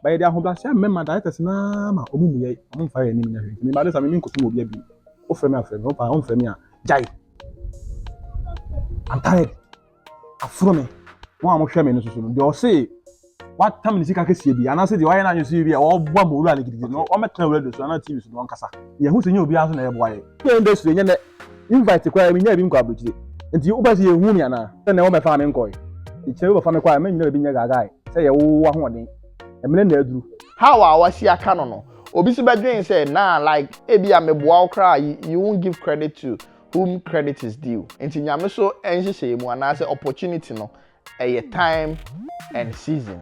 By the Hoblasian member directors na ma omuye omu fire ni nya hwe. Me ma de sa me nkoto mo obi abi. O frame aframe, o pa on frame a. Jai. I'm tired. Afro me. Won am hwe me no so no. De o say what time ni sika kese bi. Ana say de why na nyo so bi a o bua mo wura le gidigidi no. O metra radio so na TV so no nkasa. Ye hu se nya obi aso na ye boa ye. Ye industry nya na invite kwa me nya bi nko abrochide. Nti wo ba se ye hu mi ana. Na wo me fa me nko ye. Iche wo fa me kwa me nya bi nya gaga. Say ye wo ahoden. Emene na aduru. How I was here no. Obi si bedwen say nah like ebi ameboa okra you won't give credit to whom credit is due. Enti nyame so enhyehyɛ mu ana say opportunity no a time and season.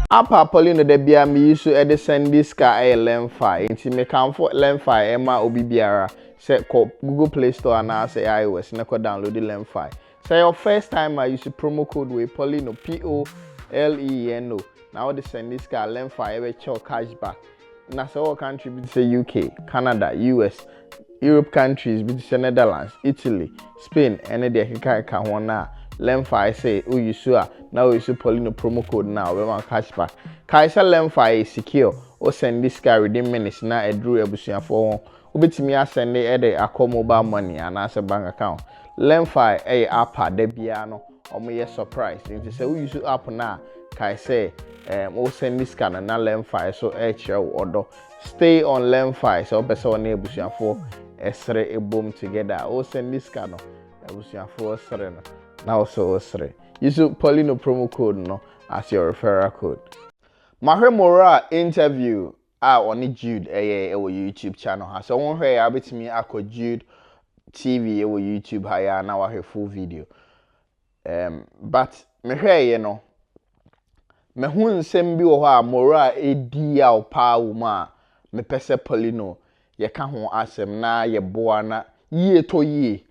Apa Poleeno de bia me use e de send this car a lemfi. Enti me kan for lemfi e ma obi biara say ko Google Play Store ana say iOS na ko download the lemfi. Say your first time I use promo code with Poleeno Poleeno. Now they send this car lemfi every cashback. Na say all country be say UK, Canada, US, Europe countries be say Netherlands, Italy, Spain, and they can one na lemfi say oh you sure now you use Poleeno promo code now we want cashback. Kaisa lemfi is secure. O send this car within minutes na e drew ebusuafo obetimi send e dey akọ mobile money and as a bank account. Lemfi app de bia no omo ye surprise nti say we use app na kai say o send this car na lemfi so kire odo stay on lemfi so person na ebusuafo esre ebom together o send this car no ebusuafo esre no na also esre use Poleeno promo code no as your referral code. Moral interview on Jude our YouTube channel ha so won hwe ya betimi akọ Jude TV our YouTube ha ya na wa hwe full video but me hwe ye no me hu nsem bi wo ha Moral edi a opa wo ma me pese Poleeno ye ka ho asem na ye boa na ye to ye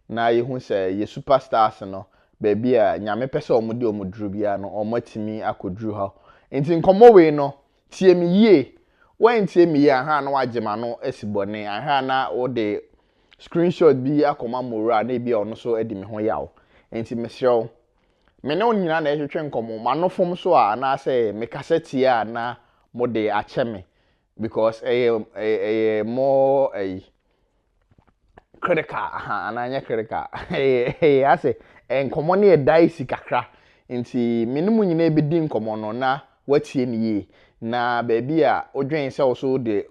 na ye hu se ye superstars no baby a nyame pese omudi omudru bia no omatimi akodru ha enti nkomo we no tie mi ye when tie mi ye aha na wagema no esibone aha na wo de screenshot bi akoma Moral na bi ono so edi me ho yawo enti mesrew me ne onyina na ehwetwe nkomo manofom so a na say me cassette a na mo de acheme because more critical ananya critical I say nkomo na e dice kakra enti me ne munyina e bedi nkomo no na watie ni ye na baby a odwen se so de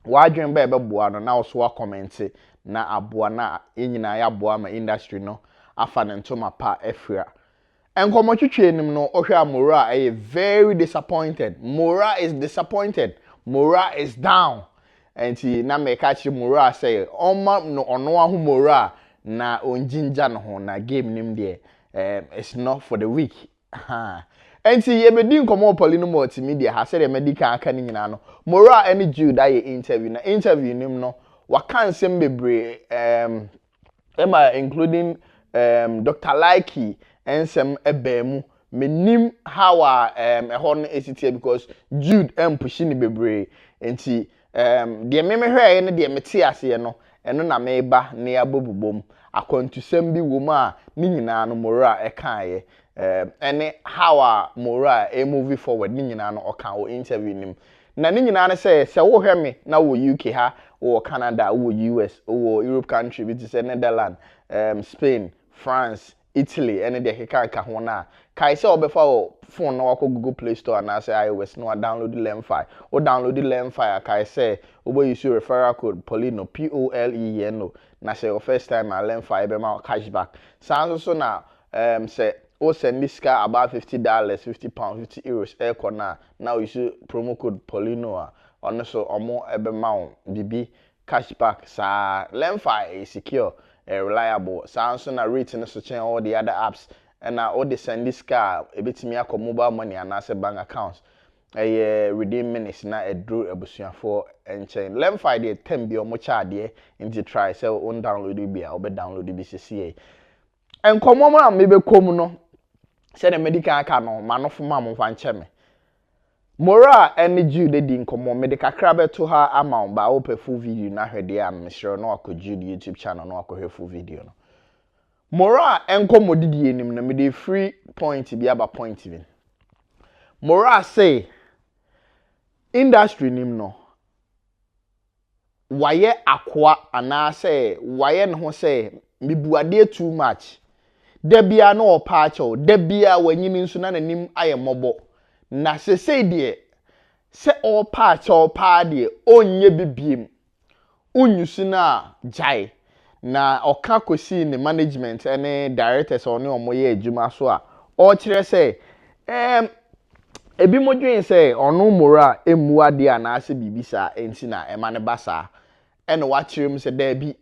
wadwen ba beboa no na wo so comment na aboa na enyina ya aboa ma industry no afa ne ntoma pa afria enkomo twetwe enim no ohwa Moral very disappointed. Moral is disappointed. Moral is down. Enti na me catch Moral say oma no ono ahu Moral na onjinja no ho na game nim de it's not for the weak. Enti ye bedi nkomo Poleeno Multimedia ha say the medical aka ni nyina no Moral any Jude that interview na interview nim no wakansem bebre including Dr Likee ensem ebemu menim how ehon esitie because Jude push ni bebre enti de me hwe ne de mete ase no eno na meba ne abobubom akwantusem bi wo ma ni nyina no Moral ekaye ene how Moral move forward ni nyina no oka o interview nim na ni nyina ne say wo hwe me na wo UK ha wo Canada wo US wo Europe country bi say Netherlands Spain France Italy and the hekaka ho na kai say obefa o phone na wako Google Play Store na say iOS no download the lemfi o download the lemfi kai say obo use referral code Poleeno Poleeno na say your first time a lemfi be ma cashback sounds so na say o send this car about $50 £50 €50 air na now you use promo code Poleeno on so omo ebe ma bibi cashback sa lemfi is secure reliable Samsung na rating so chain all the other apps and now all the send this car a bit me akọ mobile money and as a bank account redeem minutes na a draw ebusuafo enchain lemfi dey 10 bi omo charge into try so on download bi a obe download bi cca enkomo ma me be kom no say the medical aka no manofo ma mo fa nche me Moral and Jude di nkomo me de kakra beto ha ama ba ope full video na hwede am sure no akọ Jude YouTube channel no akọ full video no Moral enko modidi enim na me dey free point bi aba point bi. Moral say industry nim no waye akwa ana say waye ne ho say mebuade too much. Da bia na opa acho, da bia wanyini nso na nanim aye mobo. Na se de se opa acho opa de onye bibiem. Unyusu na jai na oka kosi ne management ene directors oni omoye adwuma so a o kire say ebi modwen say ono Moral emu ade ana ase bibisa enti na ema ne basa ene wa kirem say da bi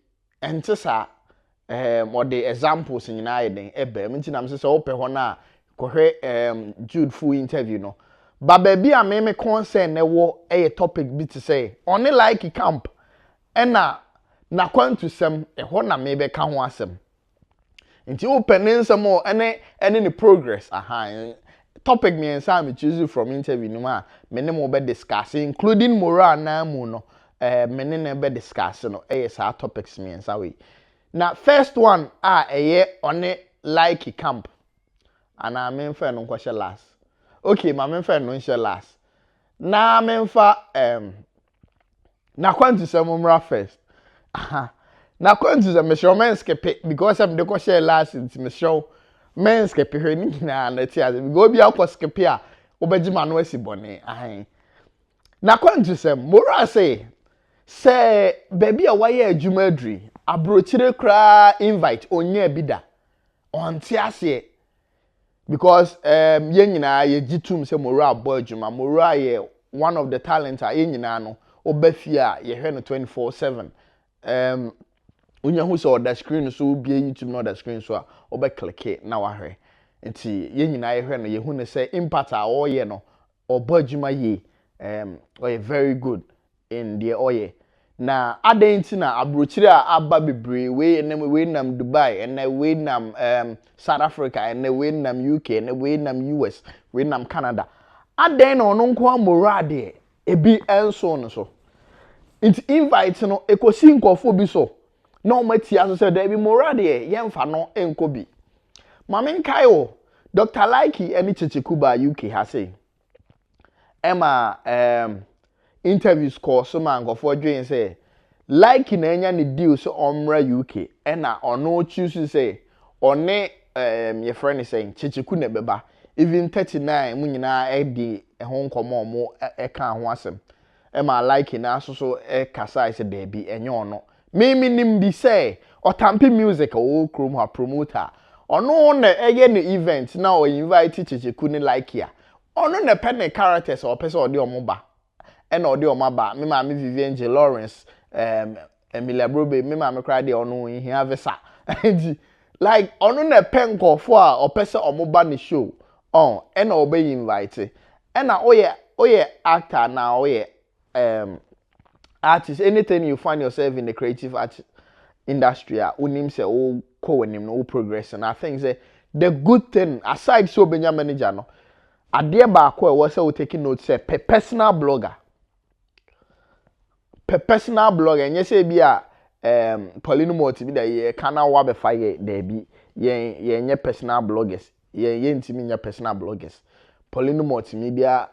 ente sa ode examples nyina ye den ebe enti na mse say ope ho na kohwe Jude full interview no ba bi a me concern ne wo topic bi to say oni like camp ena na kwantu sem ho na me be ka ho asem nti open nsem o ene ni progress topic me ensa me choose from interview no ma me ne mo be discuss including Moral na mu no me ne be discuss no sa topics me ensa we na first one one like camp ana me mfa no kwhye last okay ma me mfa no nhye last na me mfa na kwantu sem mra first na kwantu sem me show men skip because am de ko share last into me show men skip he ni na na ti as go bi akọ skip a obejima no asibone na kwantu sem Moral say baby a waye adwuma adri abrochire kra invite onye bida onti ase because ye nyina ye gitum say Moral boy adwuma Moral ye one of the talent ye nyina no obafia ye hwe no 24/7 unya hu so the screen so bi YouTube no the screen so obe click na wa hwe nti ye nyina ye hwe no ye hu ne say impact a oye no obadwuma ye oye very good in the oye na adenti na abrochire a aba bebre we nam Dubai and we nam South Africa and we nam UK and we nam US we nam Canada aden no nko Moral de ebi enso no so it invite no ekosi nkofo bi so na o mati aso say da bi Moral de yemfa no enko bi mame nkai wo Dr Likee eni Kyekyeku ba UK ha say Emma interviews course so man nkofo dwen say Likee na enya ne deal so omra UK ena ono choose say one your friend is saying Kyekyeku na beba even 39 mu nyina edi ho nkomo mo ka ho asem Emma Likee na so kasa say there be enye ono me nim bi say otampi music o krom ha promoter ono na eye ne event na o invite Kyekyeku ni Likee a ono na pen characters o pese o de omo ba ena o de omo ba me ma me Vivian J Lawrence Emilia Brobe me ma me cry de ono hia visa like ono na pen nkofo a o pese omo ba ne show ena o be invite ena oye actor na oye artist anything you find yourself in the creative art industry unim say o ko wenim no progress and I think say the good thing aside so benya manager no ade ba ko e wo say we taking note say personal blogger nye say bi a Poleeno Multimedia ye kana wa be fa ye there bi ye nye personal bloggers ye ntimi nye personal bloggers Poleeno Multimedia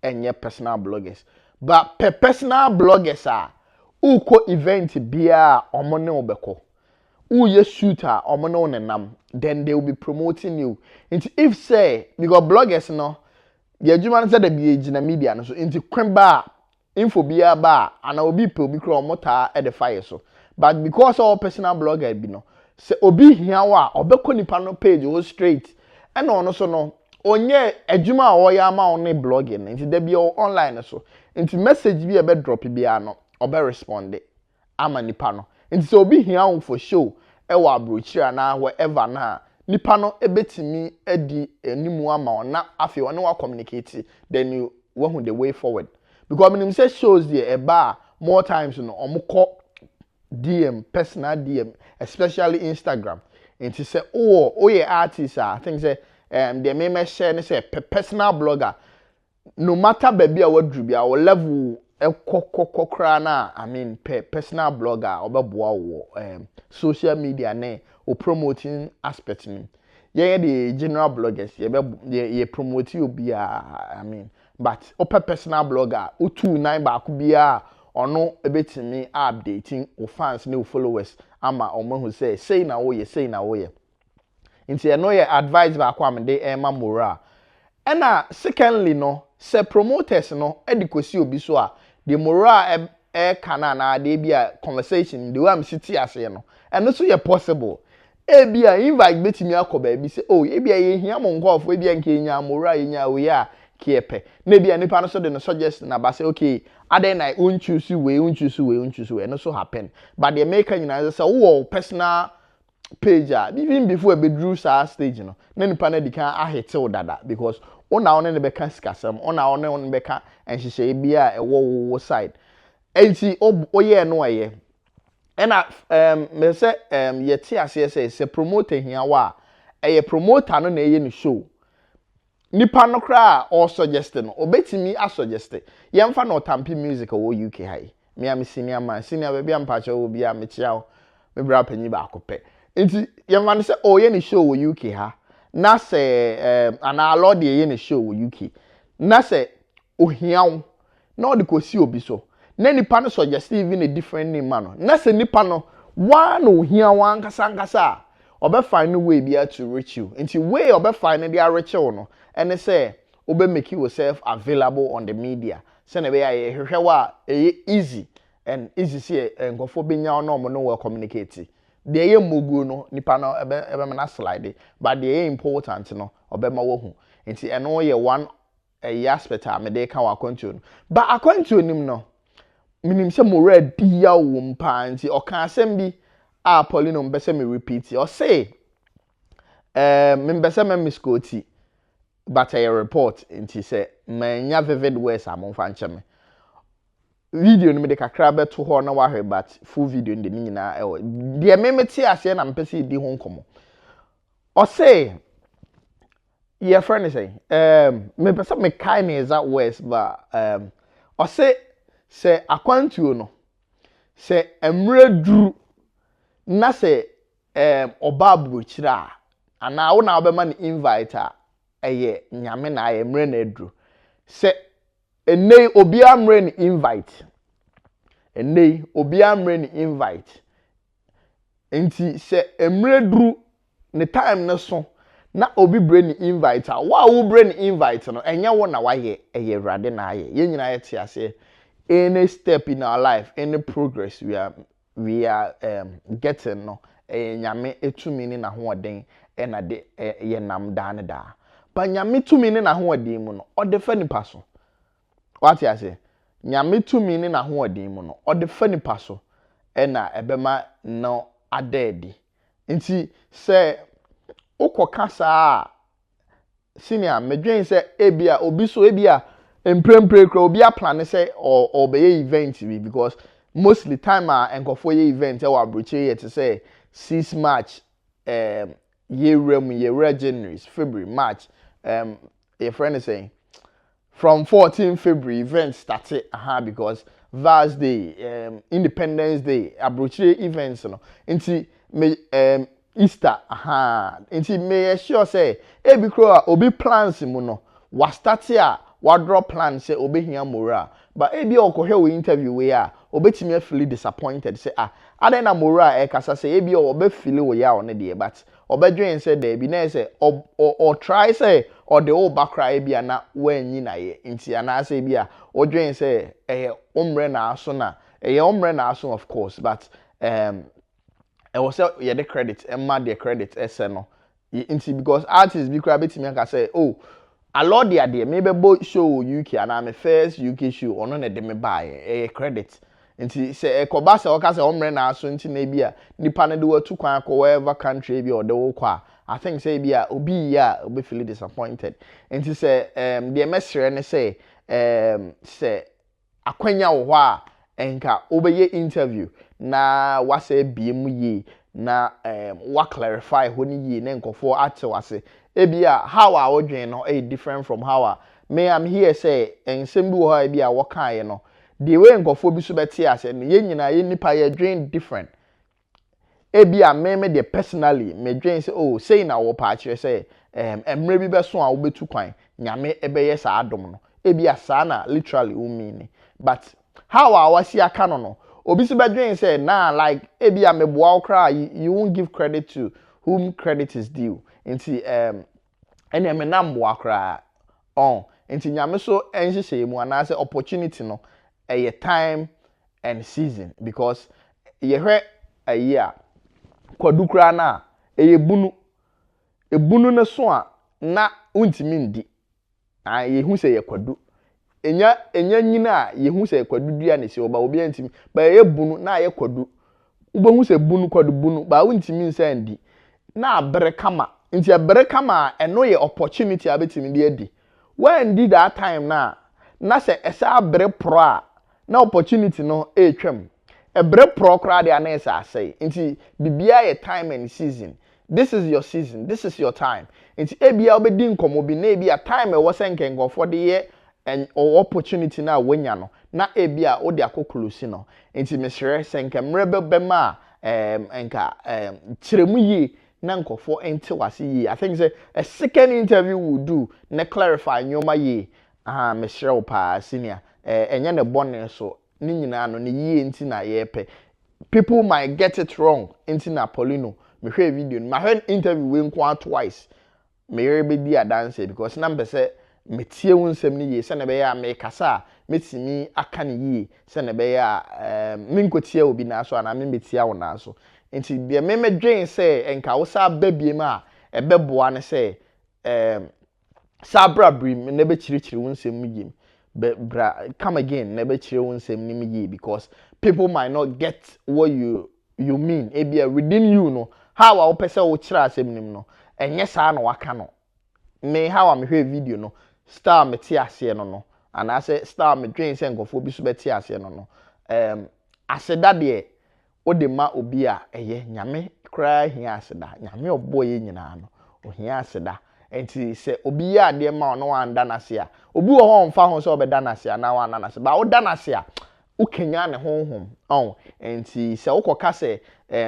enye personal bloggers but personal bloggers uko event bia omone obeko uye shooter omone onenam then they will be promoting you into if say because bloggers no the adwuma say the bi na media no so into kwemba info bia ba ana obi pe obi kro omota e the fire so but because all personal blogger bi no say obi hia wa obeko nipa no page o straight and ono so no onye adwuma a oya ma on blogging into the bi online so into message bi e be drop bia no obe respond ama nipa no into so obi hia on for show e wa brochire na wherever na nipa no ebetimi edi enimu ama ona afi one wa communicate then you want the way forward because when say shows there eba more times no omukọ DM personal DM especially Instagram into say oh yeah artist I think say they may share say personal blogger no matter baby a wadru bia o level kokokokra na I mean personal blogger obeboa wo social media ne o promoting aspect ni yeah the general bloggers ye promote you be I mean but open personal blogger o 29 ba ko bia ono ebetimi updating o fans ne o followers ama omo hu say na wo ye nti eno ye advice ba ko amde ema moral ena secondly no se promoters no edikosi obi so a the moral kana na de bia conversation the way am city ase no eno so ye possible ebia invite betimi akoba bi say oh ebia ye hia mo nkofo ebia nke nya moral nya we a kiepe na ebia nipa no so de no suggest na ba say okay aden na unchoose we no so happen but the maker nyina say wo personal page even before be drew sa stage no na nipa na dikan ahete wo dada because ona one ne beka sikasem ona one beka enhihye bia wo side enti oye no aye ena me say ye ti ase say promoter hia wa eye promoter no na eye ni show nipa no kra or suggest no obetimi a suggest yemfa no tampi music wo UK high me am senior man senior baby am pacha wo bia me chia me bra panyi ba akopɛ enti yemfa no say oh ye ni show wo UK ha na say ana lord ye ni show wo UK na say ohiawo na odi kosi obi so na nipa no suggest even a different name man na say nipa no one ohiawo ankasa obe find way bia to reach you enti way obe find dey reach you no and they say obe make yourself available on the media say na be ya hwehwe wa easy and easy say nkofo benya no mo no communicate the ye mogu no nipa no ebe me na slide but the important no obe ma wo hu enti eno ye one aspect a me dey ka wa control but akwantu nim no minim say moral dia wo mpa enti oka asem bi a Poleeno mbese me repeat or say me mbese me miskoti but a report enti say manya vivid words amon fa nche me video no me de kakra beto ho na wa hwe but full video ndi nyina e de me ti ase na mpese di ho nkomo or say your friend is saying me pese me kind is that words but or say akwantuo no say emre duru na say oba buruchira ana wo na obema ni invite eye nyame na aye mre na edru say enei obi amre ni invite enei obi amre ni invite enti say emre duru ne time na so na obi bre ni invite wa wo bre ni invite no enye wo na waye eye rade na aye ye nyina ye te ase any step in our life any progress we are getting no nyame etumi ni na hoden na de ye nam da ne da ba nyame tumi ni na hoden mu no o de fa nipa so what you say nyame tumi ni na hoden mu no o de fa nipa so na ebema no adedi nti say ukoka saa senior medwen say ebia obi so ebia emprempre kra obi a plan say or be event bi because mostly time enkofo ye event e wa broche ye to say 6 March year January February March your friend is saying from 14 February event started because Vars Day Independence Day abroche events no nti me Easter nti me sure say ebi kro obi plans mu no wa start here wa drop plan say obehia moral but ebi okohwe we interview we a obetimi feel disappointed say aden na moral e kasa say ebi obe feel we ya on dey but obedwen say there be na say or try say or the old backra ebi na wanyi na ye nti ana say ebi a odwen say omre na aso na omre na aso of course but I was say yeah the credit and mad the credit no because artists be crab betimi can say oh a lot the idea maybe both show UK and I'm a first UK show or no de me buy credit nti say ekoba say o ka say omre na aso nti na bia nipa na de watu kwan ko wherever country bi or de wo kwa I think say bia obi ya obi feel disappointed nti say the mesre ne say say akwanya wo ho a enka obeye interview na wase biem yi na wa clarify ho ni yi na nkofo ate wase ebia how a wodwen no different from how me am here say ensem bi wo ha bia wo kan no the way nkofo bi so beti ase no ye nyina ye nipa ye dwen different ebi a me de personally me dwen say oh say na wo pa kire say emre bi be so a wo betu kwan nyame ebeye sa adom no ebi a sa na literally wo mean but how a wasi aka no obi si be dwen say na like ebi a me boa okra you won't give credit to whom credit is due nti ene me nam boa okra on nti nyame so enhyehyɛ mu ana say opportunity no a time and season because ye hwɛ a year kwadu kra na ebunu ne so a na untimi ndi yehu se ye kwadu enya nyina yehu se kwadu dua ne se oba obi antimi ba ye bunu na ye kwadu ubehu se bunu kwadu bunu ba untimi nsa ndi na abere kama nti abere kama eno ye opportunity abetimi de adi when did that time na se esa abere pro a na opportunity no twam ebre pro kra de anesa asay nti bibia ye time and season this is your season this is your time nti ebia obedi nkomo bi na ebia time e wo senken for de ye and opportunity na wonya no na ebia o de akokolosi no nti mesere senken mrebe bema enka kiremu yi na nkofo ente wase yi I think say a second interview we do na clarify nyoma yi mesere opa senior enye ne bonne so ni nyina no ne yie nti na yepe people might get it wrong nti na Poleeno me hwe video ma hwe interview we nko twice me rebe di adanse because na mbese me tie wo nsem ni yie se na be ya me kasa metimi aka ne yie se na be ya me nkotie obi na so ana me metia wo na so nti de me medwen se enka wo sa babie ma ebeboa ne se sabra brim ne be chirichiri wo nsem mu yim come again never chill one same name because people might not get what you mean ebia within you no how a person wo chira asem nim no enye saa no waka no me how am hwe video no star me tie ase no and I say star me dwen se nkofo bi so be tie ase no aseda de o de ma obi a eye nyame kra hia aseda nyame obo ye nyina no o hia aseda enti se obi ya de ma no wanda na se a obi wo ho mfa ho se obeda na se na wa na se ba wo da na se a wo kenya ne honhom enti se wo koka se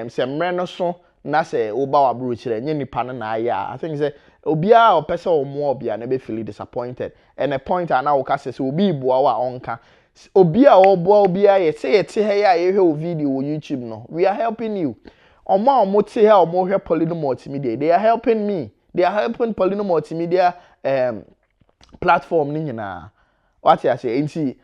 se mre no so na se wo ba wa bro kire nye nipa no na aya I think say obi a opese wo mo obi a na be feel disappointed and a point na wo ka se obi bua wa onka obi a wo bua obi a ye te he ya ye hwe video wo YouTube no we are helping you omo te he omo hwe Poleeno Multimedia they are helping me. They are helping Poleeno Multimedia platform ni nyina. What you say? Nti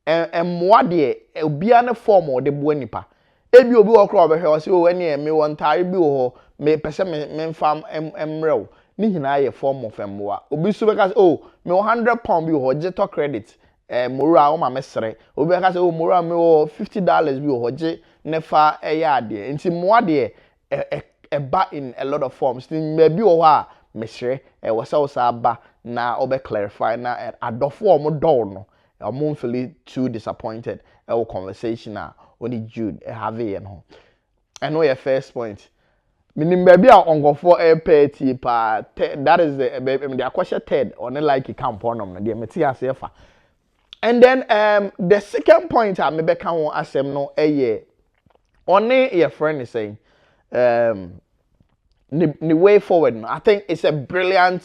emwa de obia ne form o de bo nipa. Ebi obi wo kra obehwe o say o ene me won tare bi wo me pese me mfam emrew. Ni nyina ye form of emwa. Obi so be ka say oh me £100 bi wo je to credit moral o ma mesre. Obi ka say oh moral me wo $50 bi wo je ne fa eya de. Nti mwa de eba in a lot of forms. Ni maybe o ha mesre wasa ba na obe clarify na adofo omo do no omo feel too disappointed conversation na oni Jude have e no I know your first point minim baby a ongofo party pa that is the the akwasha third on like camp on no de meti asefa and then the second point I maybe can won asem no one your friend is saying the way forward no I think it's a brilliant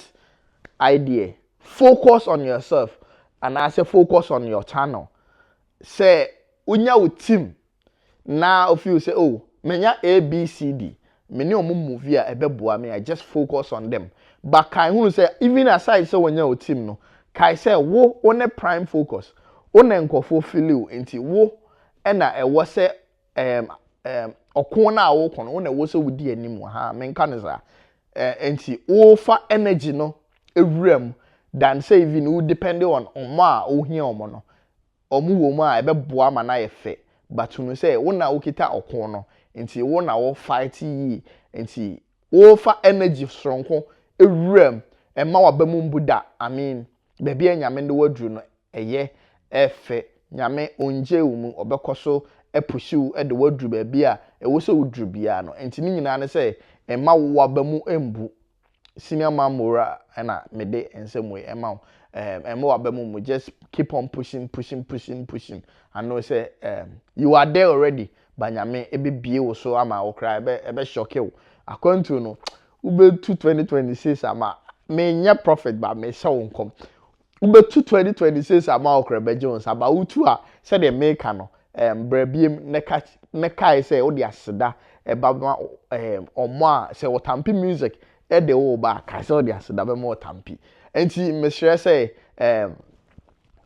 idea. Focus on yourself and I say focus on your channel. Say unya with team now if you say oh menya ABCD many omo movie a ebeboa me I just focus on them but can who say even aside say when you team no kai say wo one prime focus one nkofo feel enti wo na e wo say okon na wo kon na wo so wudi anim ha menka ne za enti wo fa energy no ewuram than say even who depend on ma o hia omo no omo wo mu a ebeboa ma na ye fe but you say wo na wo kita okon no enti wo na wo fight yi enti wo fa energy stronko ewuram e ma wabamu mbuda I mean baby nyame ndo wadru no eye efe nyame onje wo mu obekoso epushiu e de wadru baby a e wo so wudru bia no enti ni nyina ne say e ma wo wabamu embu senior man Moral and mede in some way amount and more about just keep on pushing I know say you are there already banyame ebebie wo so ama wo kra ebe shock you akwantu no ube 2026 ama me nya profit ba me sha wo nkom ube 2026 ama wo kra be Jones aba utu a se de maker no brabiem ne kai se wo de aseda eba omo a se wo tampi music e de wo ba kai se wo de aseda be mo tampi enti me sure say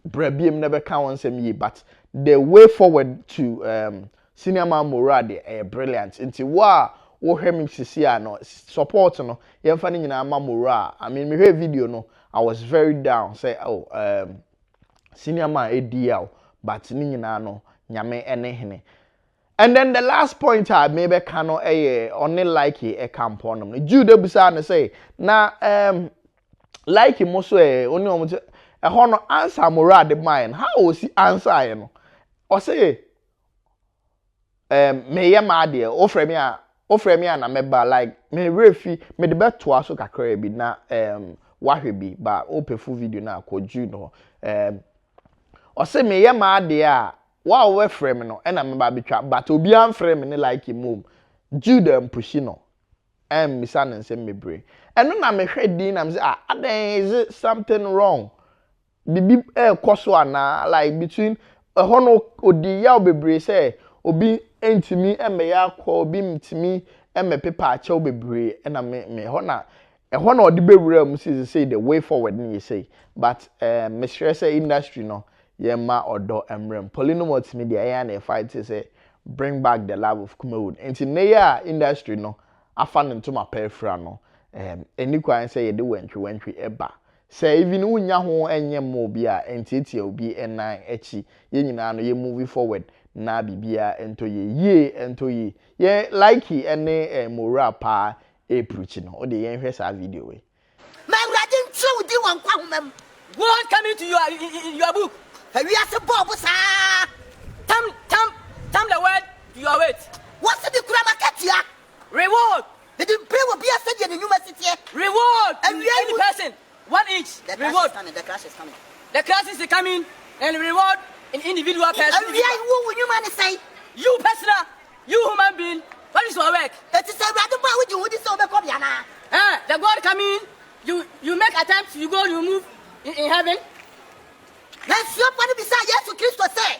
brabiem never can one same ye, but the way forward to senior man Moral brilliant. Into wa him sisi no support no yemfa ni nyina ma Moral. I mean me hear video no I was very down say senior man ADL but ni nyina no nyame ene hene. And then the last point I maybe cano only like a camp on them. Jude busa say na like him also only no answer Moral the mind. How was he answer you know? Or say me ya ma de ofre me na meba like me refi me de beto aso kakra bi na wahwe bi ba open full video na akoju no or say me ya ma de a wa we frame no na meba betwa but obi an frame ne like mom Jude pushi no misunderstanding mebre eno na me hwe din na me say adan is it something wrong bibi koso ana like between hono odi ya obebre say obi entimi emeya akwa obi mtimi emepepa acha obebre na me hona hona odi bewura mu say the way forward ni say but me sure say industry no yema odo emrem Poleeno Multimedia ya na fight say bring back the love of Kumawood enti ne ya industry no afa nto ma perfra no eni kwan say ye de wantwi eba say even unya ho enye mo bi a entieti obi enan echi ye nyina no ye moving forward na bibia ento ye Likee ene Moral pa preach no o de yen hwe sa video we my radin true di wan kwa humam word coming to your book. have you asked bob sa Tam the word to your weight. what's the kura market ya Reward. they didn't pay what be said in the university Reward. And we are Any person. 1 inch. the Reward. the class is coming The classes is coming and reward an individual person. and we are who you man say You personal. You human being. What is your work? it is a radin ba with you this so be come yana The God coming. You make attempts. You go. You move in heaven. let's your one be say yes to Christ say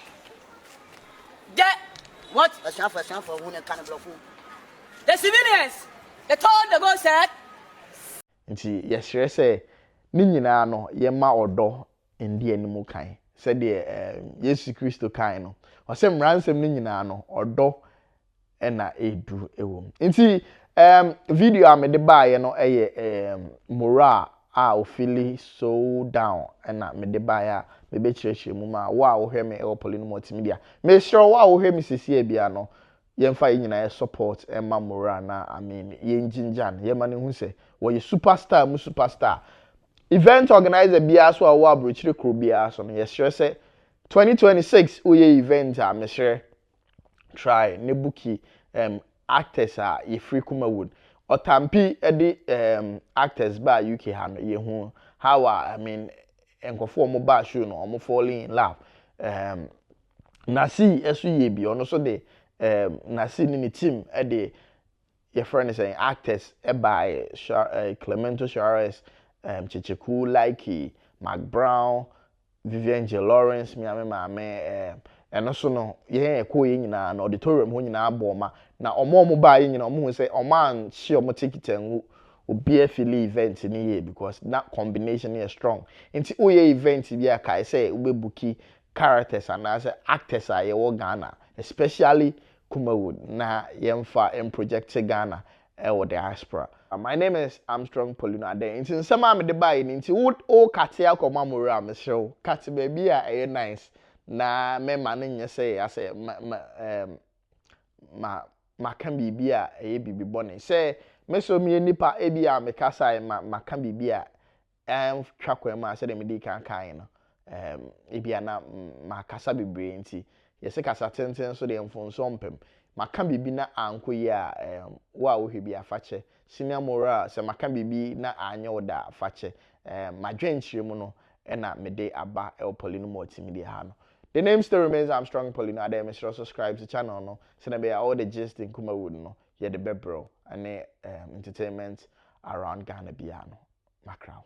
What? a chance for who can block The civilians. They told the God said. nti yesere say ni nyina no yema odo ndi animu kan se de Yesu Kristo kan no o se mransem ni nyina no odo na edu ewom nti video am de baaye no Moral a o feel so down na me de baaye me be chirechire mu ma wa wo hwe me e Poleeno Multimedia me sure wa wo hwe me sisi bia no yemfa nyina support emma Moral na I mean yenjinjan yema ne hu se wo ye superstar event organizer bia so a wo abrochire kro bia so no ye sure say 2026 oye event a me sure try ne buki actors a ye free Kumawood otampi edi actors ba UK ha no ye hu how I mean enkofo mo ba show no omo falling in love nasi esu ye bi ono so de nasi ni team edi your friend is saying actors by Clemento Charles Kyekyeku Likee Mark Brown Vivian J Lawrence me and also no ye ko ye nyina na auditorium ho nyina aboma na omo ba ye nyina omo say oman shi omo ticket ngu obi afili event ni ye because that combination is strong nti oye event bi aka say ubebuki characters and as actors are ye wo Ghana especially Kumawood na yemfa project Ghana or diaspora. My name is Armstrong Poleeno Ade. Nti nsema me de bae nti wo katia koma Moral me show. Kati baby a nice na me ma ne nye say ase ma kan bibi a bibi bone. Say me so me nipa ebi a me kasa ma kan bibi a twakwa ma say de me di kan no. Ebi na ma kasa bebre nti yese kasa tenten so de mfonso mpem maka bibi na anko yi a wa wo hwe bi afache senior Moral se maka bibi na anya oda afache madwenchire mu no na mede aba Poleeno Multimedia ha no The name still remains Armstrong Poleeno. I make sure subscribe to the channel no. So that be all the gist in Kumawood no. Yeah, the bebro and entertainment around Ghana piano. Macro.